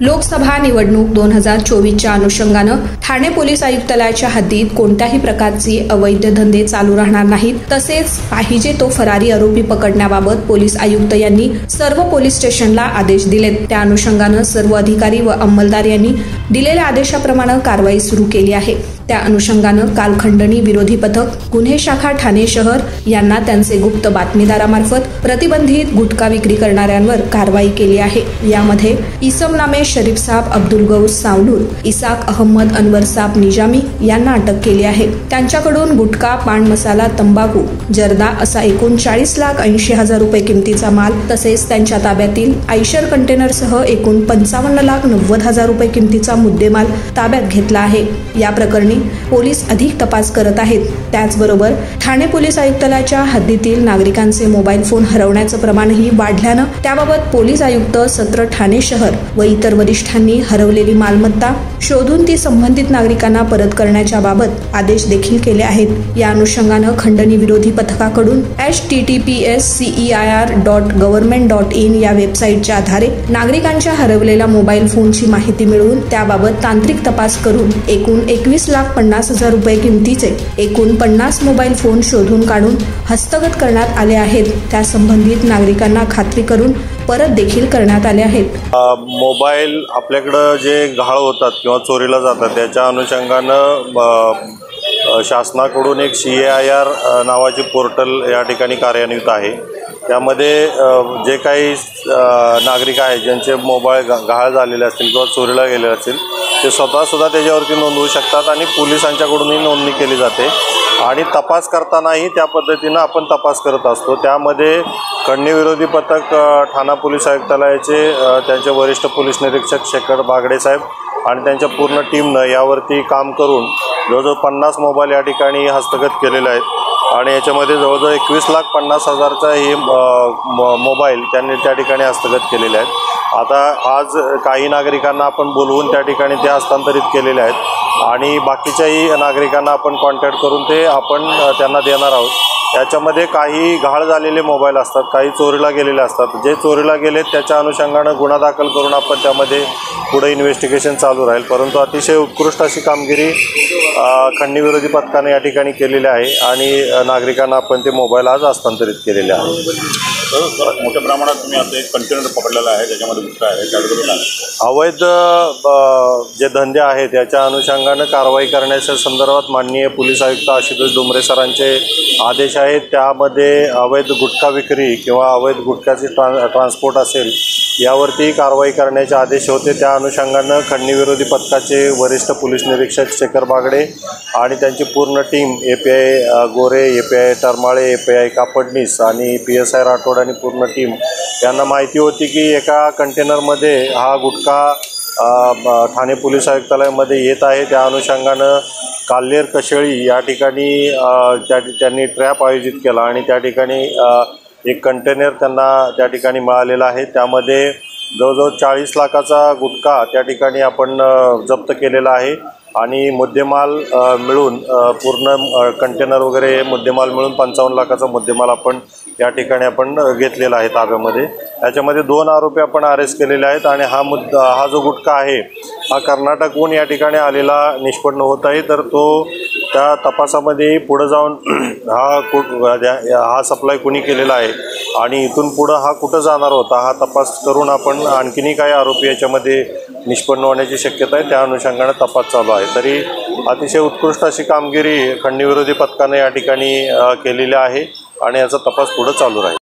लोकसभा निवडणूक 2024च्या अनुषंगानं ठाणे पोलीस आयुक्तालयाच्या हद्दीत कोणत्याही प्रकारचे अवैध धंदे चालू राहणार नाहीत। तसेच पाहिजे तो फरारी आरोपी पकडण्याबाबत पोलीस आयुक्त यांनी सर्व पोलीस स्टेशनला आदेश दिलेत। त्या अनुषंगानं सर्व अधिकारी व अंमलदार यांनी दिलेल्या आदेशाप्रमाणे कारवाई सुरू केली आहे। त्या अनुषंगानं काल खंडणी विरोधी पथक गुन्हे शाखा ठाणे शहर यांना त्यांचे गुप्त बातमीदारामार्फत प्रतिबंधित गुटखा विक्री करणाऱ्यांवर कारवाई केली आहे। यामध्ये इसम नामे शरीफ साहब अब्दुल गौस सावनूर, इसाक अहमद अनवर साहब निजामी यांना अटक केली आहे। त्यांच्याकडून गुटखा, पान मसाला, तंबाखू, जर्दा असा एकूण 40,80,000 रुपये किमतीचा माल तसेच त्यांच्या ताब्यातील आयशर कंटेनरसह एकूण 55,90,000 रुपये किमतीचा मुद्देमाल ताब्यात घेतला आहे। या प्रकरणी पोलीस अधिक तपास करत आहेत। त्याचबरोबर ठाणे पोलीस आयुक्तालयाच्या हद्दीतील नागरिकांचे मोबाईल फोन हरवण्याचं प्रमाणही वाढल्यानं त्याबाबत पोलीस आयुक्त सत्र ठाणे शहर व इतर वरिष्ठांनी हरवलेली मालमत्ता शोधून ती संबंधित नागरिकांना परत करण्याच्या बाबत आदेश देखील केले आहेत। या अनुषंगानं खंडणी विरोधी पथकाकडून https://ceir.government.in या वेबसाईटच्या आधारे नागरिकांच्या हरवलेल्या मोबाईल फोनची माहिती मिळवून त्याबाबत तांत्रिक तपास करून एकूण 21,50,000 रुपये किमतीचे एकूण 50 मोबाईल फोन शोधून काढून हस्तगत करण्यात आले आहेत। त्या संबंधित नागरिकांना खात्री करून परत देखील करण्यात आले आहेत। मोबाईल आपल्याकडे जे गहाळ होतात किंवा चोरीला जातात त्याच्या अनुषंगानं शासनाकडून एक CAIR नावाची पोर्टल या ठिकाणी कार्यान्वित आहे। त्यामध्ये जे काही नागरिक आहेत ज्यांचे मोबाईल गहाळ झालेले असतील किंवा चोरीला गेले असतील ते स्वतःसुद्धा त्याच्यावरती नोंदवू शकतात आणि पोलिसांच्याकडूनही नोंदणी केली जाते आणि तपास करतानाही त्या पद्धतीनं आपण तपास करत असतो। त्यामध्ये खंडणी विरोधी पथक ठाणा पोलीस आयुक्तालयाचे त्यांचे वरिष्ठ पोलीस निरीक्षक शेखर बागडे साहेब आणि त्यांच्या पूर्ण टीमनं यावरती काम करून जवळजवळ 50 मोबाईल या ठिकाणी हस्तगत केलेले आहेत आणि याच्यामध्ये जवळजवळ 21,50,000चा हे मोबाईल त्यांनी त्या ठिकाणी हस्तगत केलेले आहेत। आता आज काही नागरिकांना आपण बोलवून त्या ठिकाणी ते हस्तांतरित केलेले आहेत आणि बाकीच्याही नागरिकांना आपण कॉन्टॅक्ट करून ते आपण त्यांना देणार आहोत। याच्यामध्ये काही गहाळ झालेले मोबाईल असतात, काही चोरीला गेलेले असतात। जे चोरीला गेले त्याच्या अनुषंगानं गुन्हा दाखल करून आपण त्यामध्ये पुढे इन्व्हेस्टिगेशन चालू राहील। परंतु अतिशय उत्कृष्ट अशी कामगिरी खंडणी विरोधी पथकाने या ठिकाणी केलेली आहे आणि नागरिकांना आपण ते मोबाईल आज हस्तांतरित केलेले आहेत। मोठ्या प्रमाणात तुम्ही आता एक कंटेनर पकडलेला आहे त्याच्यामध्ये गुटखा आहे, त्याबद्दल अवैध जे धंदे आहेत याच्या अनुषंगानं कारवाई करण्याच्या संदर्भात माननीय पोलीस आयुक्त आशुतोष डोंबरे सरांचे आदेश आहेत। त्यामध्ये अवैध गुटखा विक्री किंवा अवैध गुटख्याची ट्रान्सपोर्ट असेल यावरती कारवाई करण्याचे आदेश होते। त्या अनुषंगानं खंडणी विरोधी पथकाचे वरिष्ठ पोलीस निरीक्षक शेखर बागडे आणि त्यांची पूर्ण टीम API गोरे, API टरमाळे, API कापडणीस आणि PSI राठोड आणि पूर्ण टीम यांना माहिती होती की एका कंटेनरमध्ये हा गुटखा ठाणे पोलीस आयुक्तालयामध्ये येत आहे। त्या अनुषंगानं काल्हेर कशेळी या ठिकाणी त्यांनी ट्रॅप आयोजित केला आणि त्या ठिकाणी एक कंटेनर त्यांना त्या ठिकाणी मिळालेला आहे। त्यामध्ये जवळजवळ 40 लाखाचा गुटखा त्या ठिकाणी आपण जप्त केलेला आहे आणि मुद्देमाल मिळून पूर्ण कंटेनर वगैरे मुद्देमाल मिळून 55 लाखाचा मुद्देमाल आपण या ठिकाणी आपण घेतलेला आहे ताब्यामध्ये। याच्यामध्ये 2 आरोपी आपण अरेस्ट केलेले आहेत आणि हा जो गुटखा आहे हा कर्नाटकहून या ठिकाणी आलेला निष्पन्न होत आहे। तर तो त्या तपासामध्ये पुढे जाऊन हा सप्लाय कुणी केलेला आहे आणि इथून पुढं हा कुठं जाणार होता हा तपास करून आपण आणखीनही काही आरोपी याच्यामध्ये निष्पन्न होण्याची शक्यता आहे। त्या अनुषंगाने तपास चालू आहे। तरी अतिशय उत्कृष्ट अशी कामगिरी खंडणी विरोधी पथकाने या ठिकाणी केलेली आहे आणि याचा तपास पुढे चालू राहील।